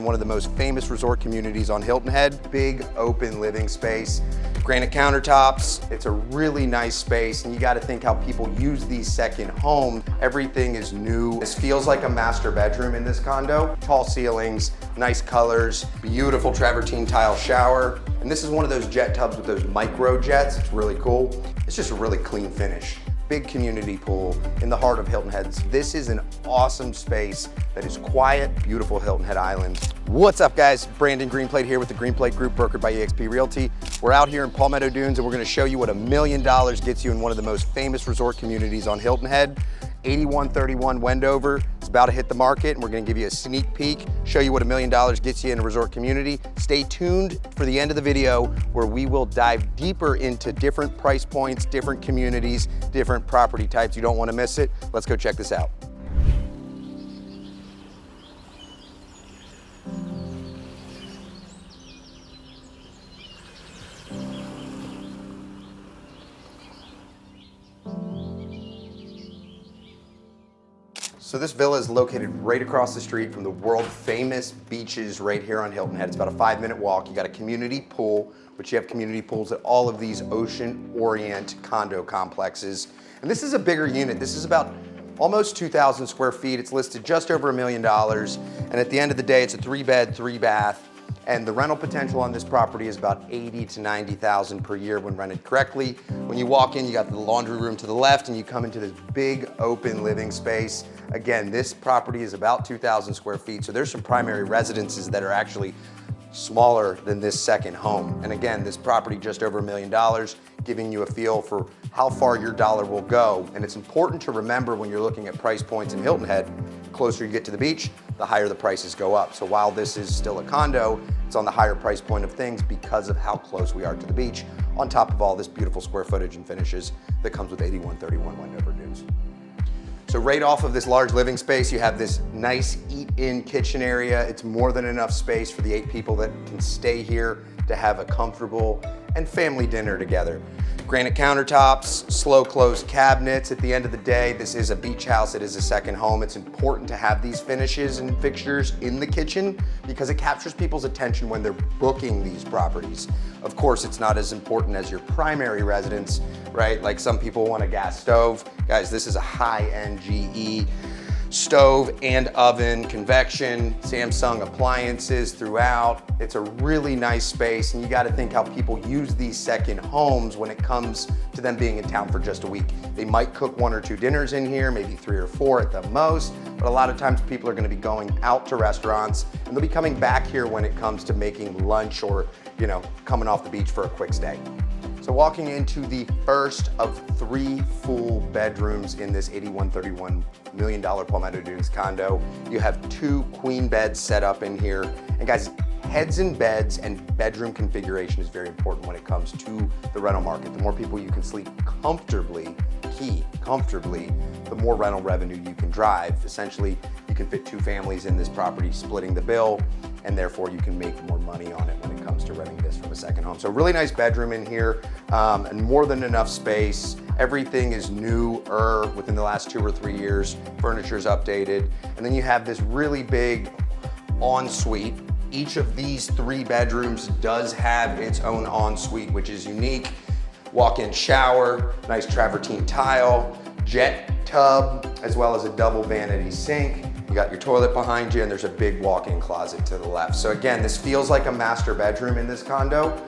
One of the most famous resort communities on Hilton Head. Big open living space, granite countertops. It's a really nice space, and you got to think how people use these second homes. Everything is new. This feels like a master bedroom in this condo. Tall ceilings, nice colors, beautiful travertine tile shower. And this is one of those jet tubs with those micro jets. It's really cool. It's just a really clean finish. Big community pool in the heart of Hilton Head. This is an awesome space that is quiet, beautiful Hilton Head Island. What's up, guys? Brandon Greenplate here with the Greenplate Group, brokered by eXp Realty. We're out here in Palmetto Dunes, and we're gonna show you what $1 million gets you in one of the most famous resort communities on Hilton Head. 8131 Wendover. It's about to hit the market, and we're gonna give you a sneak peek, show you what $1 million gets you in a resort community. Stay tuned for the end of the video, where we will dive deeper into different price points, different communities, different property types. You don't wanna miss it. Let's go check this out. So this villa is located right across the street from the world famous beaches right here on Hilton Head. It's about a 5-minute walk. You got a community pool, which you have community pools at all of these Ocean Orient condo complexes. And this is a bigger unit. This is about almost 2,000 square feet. It's listed just over $1 million. And at the end of the day, it's a 3-bed, 3-bath. And the rental potential on this property is about 80 to 90,000 per year when rented correctly. When you walk in, you got the laundry room to the left, and you come into this big open living space. Again, this property is about 2,000 square feet, so there's some primary residences that are actually smaller than this second home. And again, this property just over $1 million, giving you a feel for how far your dollar will go. And it's important to remember when you're looking at price points in Hilton Head, the closer you get to the beach, the higher the prices go up. So while this is still a condo, it's on the higher price point of things because of how close we are to the beach, on top of all this beautiful square footage and finishes that comes with 8131 Wendover Dunes. So right off of this large living space, you have this nice eat-in kitchen area. It's more than enough space for the 8 people that can stay here to have a comfortable and family dinner together. Granite countertops, slow closed cabinets. At the end of the day, this is a beach house. It is a second home. It's important to have these finishes and fixtures in the kitchen because it captures people's attention when they're booking these properties. Of course, it's not as important as your primary residence, right? Like some people want a gas stove. Guys, this is a high-end GE stove and oven, convection, Samsung appliances throughout. It's a really nice space, and you got to think how people use these second homes when it comes to them being in town for just a week. They might cook 1 or 2 dinners in here, maybe 3 or 4 at the most, but a lot of times people are going to be going out to restaurants, and they'll be coming back here when it comes to making lunch or, you know, coming off the beach for a quick stay. So walking into the first of 3 full bedrooms in this 8131 $1 million Palmetto Dunes condo. You have 2 queen beds set up in here. And guys, heads in beds and bedroom configuration is very important when it comes to the rental market. The more people you can sleep comfortably, the more rental revenue you can drive. Essentially, you can fit 2 families in this property, splitting the bill, and therefore you can make more money on it when it comes to renting this from a second home. So really nice bedroom in here, and more than enough space. Everything is newer within the last 2 or 3 years. Furniture's updated. And then you have this really big ensuite. Each of these 3 bedrooms does have its own ensuite, which is unique. Walk-in shower, nice travertine tile, jet tub, as well as a double vanity sink. You got your toilet behind you, and there's a big walk-in closet to the left. So again, this feels like a master bedroom in this condo.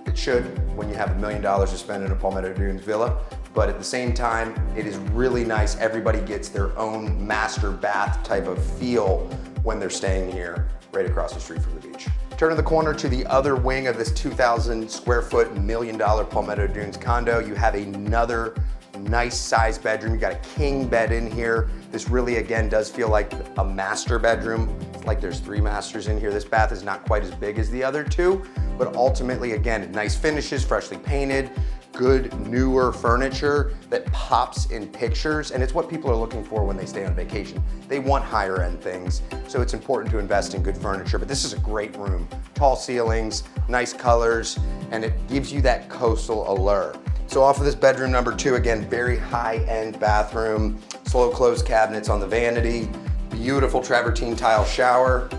It should when you have $1 million to spend in a Palmetto Dunes villa. But at the same time, it is really nice. Everybody gets their own master bath type of feel when they're staying here right across the street from the beach. Turn the corner to the other wing of this 2,000 square foot $1 million Palmetto Dunes condo. You have another nice size bedroom. You got a king bed in here. This really, again, does feel like a master bedroom. It's like there's 3 masters in here. This bath is not quite as big as the other 2, but ultimately, again, nice finishes, freshly painted, good newer furniture that pops in pictures, and it's what people are looking for when they stay on vacation. They want higher end things, so it's important to invest in good furniture, but this is a great room. Tall ceilings, nice colors, and it gives you that coastal allure. So off of this bedroom number 2, again, very high-end bathroom, slow closed cabinets on the vanity, beautiful travertine tile shower,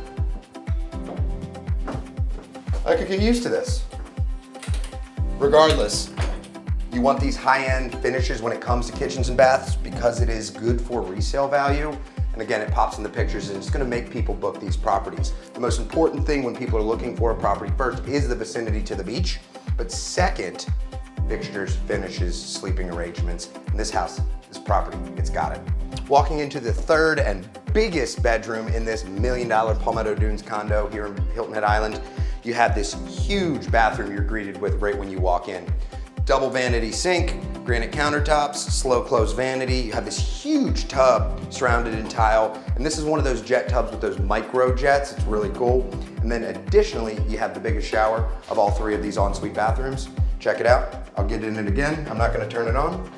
I could get used to this. Regardless, you want these high-end finishes when it comes to kitchens and baths because it is good for resale value. And again, it pops in the pictures and it's gonna make people book these properties. The most important thing when people are looking for a property first is the vicinity to the beach. But second, fixtures, finishes, sleeping arrangements. And this house, this property, it's got it. Walking into the third and biggest bedroom in this $1 million Palmetto Dunes condo here in Hilton Head Island, you have this huge bathroom you're greeted with right when you walk in. Double vanity sink, granite countertops, slow close vanity. You have this huge tub surrounded in tile. And this is one of those jet tubs with those micro jets. It's really cool. And then additionally, you have the biggest shower of all three of these ensuite bathrooms. Check it out. I'll get in it again. I'm not gonna turn it on.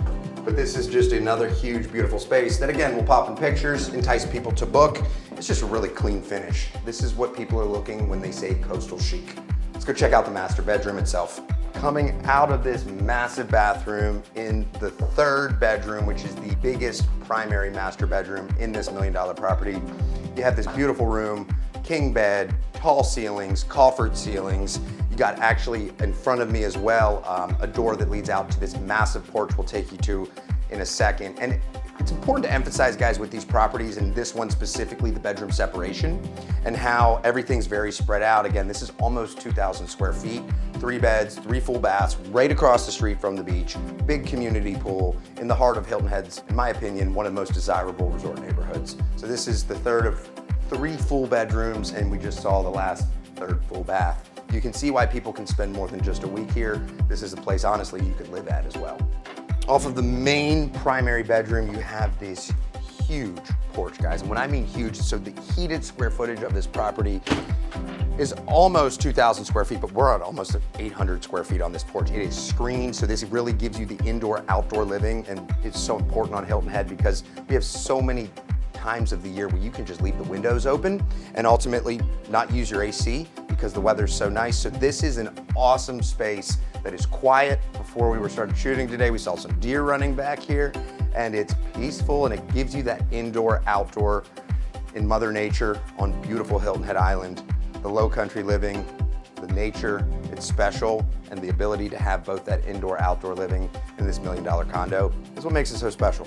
But this is just another huge, beautiful space that again, will pop in pictures, entice people to book. It's just a really clean finish. This is what people are looking when they say coastal chic. Let's go check out the master bedroom itself. Coming out of this massive bathroom in the third bedroom, which is the biggest primary master bedroom in this $1 million property, you have this beautiful room, king bed, tall ceilings, coffered ceilings. You got actually in front of me as well, a door that leads out to this massive porch we'll take you to in a second. And it's important to emphasize, guys, with these properties, and this one specifically, the bedroom separation, and how everything's very spread out. Again, this is almost 2,000 square feet, 3 beds, 3 full baths, right across the street from the beach, big community pool in the heart of Hilton Head's, in my opinion, one of the most desirable resort neighborhoods. So this is the third of 3 full bedrooms, and we just saw the last third full bath. You can see why people can spend more than just a week here. This is a place, honestly, you could live at as well. Off of the main primary bedroom, you have this huge porch, guys. And when I mean huge, so the heated square footage of this property is almost 2,000 square feet, but we're at almost 800 square feet on this porch. It is screened, so this really gives you the indoor-outdoor living, and it's so important on Hilton Head because we have so many times of the year where you can just leave the windows open and ultimately not use your AC because the weather's so nice. So this is an awesome space that is quiet. Before we started shooting today, we saw some deer running back here, and it's peaceful and it gives you that indoor-outdoor in Mother Nature on beautiful Hilton Head Island. The low country living, the nature, it's special, and the ability to have both that indoor-outdoor living in this $1 million condo is what makes it so special.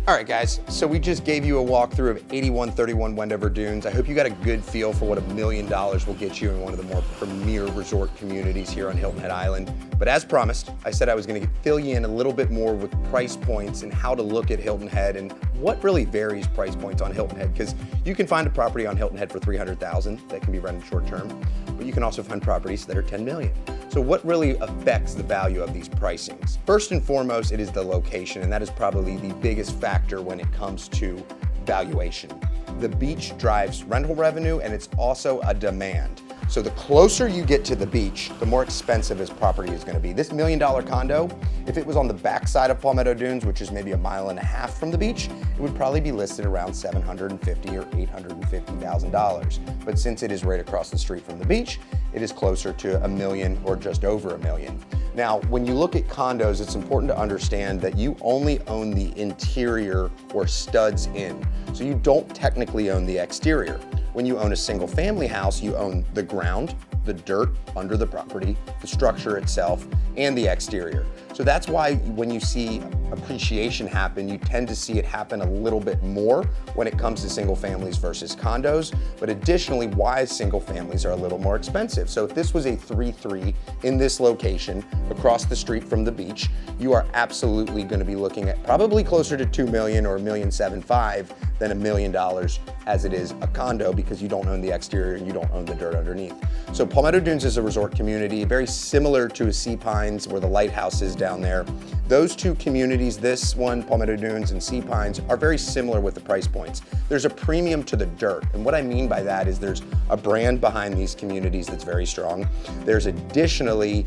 All right, guys, so we just gave you a walkthrough of 8131 Wendover Dunes. I hope you got a good feel for what $1 million will get you in one of the more premier resort communities here on Hilton Head Island. But as promised, I said I was gonna fill you in a little bit more with price points and how to look at Hilton Head and what really varies price points on Hilton Head, because you can find a property on Hilton Head for $300,000 that can be rented short term, but you can also find properties that are $10 million. So what really affects the value of these pricings? First and foremost, it is the location, and that is probably the biggest factor when it comes to valuation. The beach drives rental revenue, and it's also a demand. So the closer you get to the beach, the more expensive this property is gonna be. This $1 million condo, if it was on the backside of Palmetto Dunes, which is maybe 1.5 miles from the beach, it would probably be listed around $750,000 or $850,000. But since it is right across the street from the beach, it is closer to $1 million or just over $1 million. Now, when you look at condos, it's important to understand that you only own the interior or studs in. So you don't technically own the exterior. When you own a single family house, you own the ground, the dirt under the property, the structure itself, and the exterior. So that's why when you see appreciation happen, you tend to see it happen a little bit more when it comes to single families versus condos. But additionally, why single families are a little more expensive. So if this was a 3-3 in this location across the street from the beach, you are absolutely going to be looking at probably closer to $2 million or $1.75 million than $1 million as it is a condo, because you don't own the exterior and you don't own the dirt underneath. So Palmetto Dunes is a resort community, very similar to a Sea Pines where the lighthouse is down there. Those two communities, this one, Palmetto Dunes and Sea Pines, are very similar with the price points. There's a premium to the dirt. And what I mean by that is there's a brand behind these communities that's very strong. There's additionally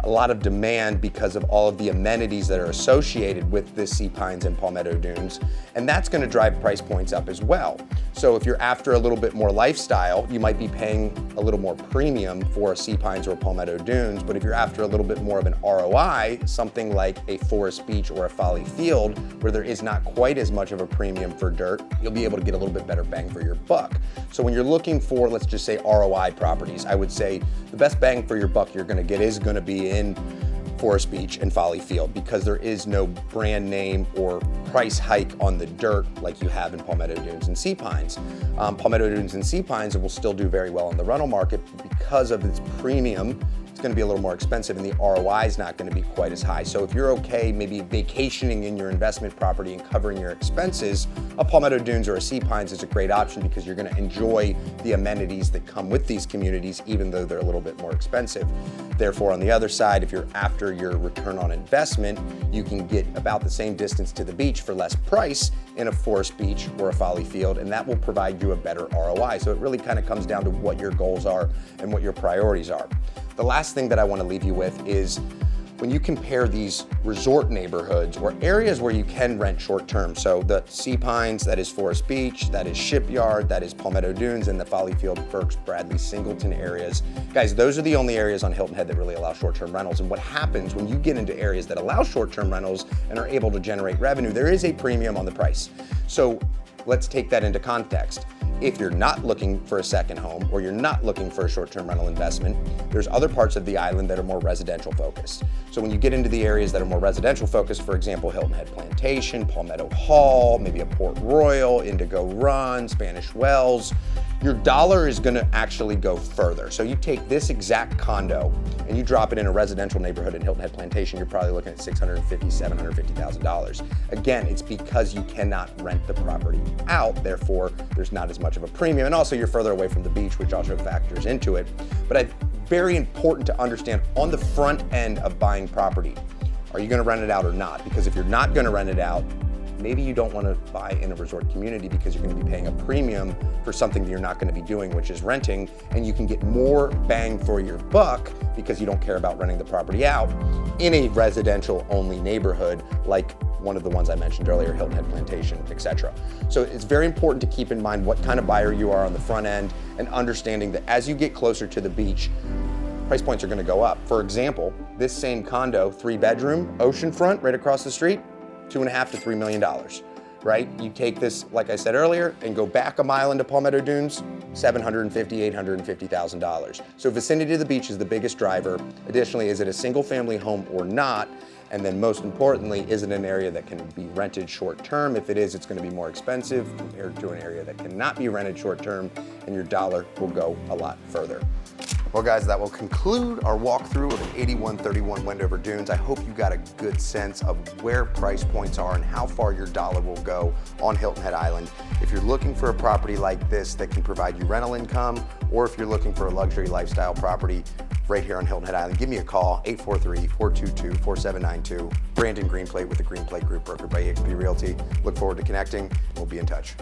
a lot of demand because of all of the amenities that are associated with the Sea Pines and Palmetto Dunes, and that's going to drive price points up as well. So if you're after a little bit more lifestyle, you might be paying a little more premium for a Sea Pines or a Palmetto Dunes, but if you're after a little bit more of an ROI, something like a Forest Beach or a Folly Field, where there is not quite as much of a premium for dirt, you'll be able to get a little bit better bang for your buck. So when you're looking for, let's just say, ROI properties, I would say the best bang for your buck you're going to get is going to be in Forest Beach and Folly Field, because there is no brand name or price hike on the dirt like you have in Palmetto Dunes and Sea Pines. Palmetto Dunes and Sea Pines will still do very well in the rental market because of its premium. It's going to be a little more expensive, and the ROI is not going to be quite as high. So if you're okay maybe vacationing in your investment property and covering your expenses, a Palmetto Dunes or a Sea Pines is a great option because you're going to enjoy the amenities that come with these communities, even though they're a little bit more expensive. Therefore, on the other side, if you're after your return on investment, you can get about the same distance to the beach for less price in a Forest Beach or a Folly Field, and that will provide you a better ROI. So it really kind of comes down to what your goals are and what your priorities are. The last thing that I want to leave you with is when you compare these resort neighborhoods or areas where you can rent short term. So the Sea Pines, that is Forest Beach, that is Shipyard, that is Palmetto Dunes, and the Folly Field, Berks, Bradley, Singleton areas. Guys, those are the only areas on Hilton Head that really allow short-term rentals. And what happens when you get into areas that allow short-term rentals and are able to generate revenue, there is a premium on the price. So let's take that into context. If you're not looking for a second home or you're not looking for a short-term rental investment, there's other parts of the island that are more residential focused. So when you get into the areas that are more residential focused, for example, Hilton Head Plantation, Palmetto Hall, maybe a Port Royal, Indigo Run, Spanish Wells, your dollar is going to actually go further. So you take this exact condo and you drop it in a residential neighborhood in Hilton Head Plantation, you're probably looking at $650,000, $750,000. Again, it's because you cannot rent the property out, therefore there's not as much of a premium, and also you're further away from the beach, which also factors into it. But very important to understand on the front end of buying property, are you going to rent it out or not? Because if you're not going to rent it out, maybe you don't want to buy in a resort community because you're going to be paying a premium for something that you're not going to be doing, which is renting, and you can get more bang for your buck because you don't care about renting the property out in a residential only neighborhood like one of the ones I mentioned earlier, Hilton Head Plantation, etc. So it's very important to keep in mind what kind of buyer you are on the front end and understanding that as you get closer to the beach, price points are going to go up. For example, this same condo, 3-bedroom, oceanfront, right across the street, $2.5 to $3 million, right? You take this, like I said earlier, and go back a mile into Palmetto Dunes, $750,000, $850,000. So vicinity to the beach is the biggest driver. Additionally, is it a single family home or not? And then most importantly, is it an area that can be rented short term? If it is, it's going to be more expensive compared to an area that cannot be rented short term, and your dollar will go a lot further. Well guys, that will conclude our walkthrough of an 8131 Wendover Dunes. I hope you got a good sense of where price points are and how far your dollar will go on Hilton Head Island. If you're looking for a property like this that can provide you rental income, or if you're looking for a luxury lifestyle property right here on Hilton Head Island, give me a call, 843-422-4792. Brandon Greenplate with the Greenplate Group, brokered by eXp Realty. Look forward to connecting. We'll be in touch.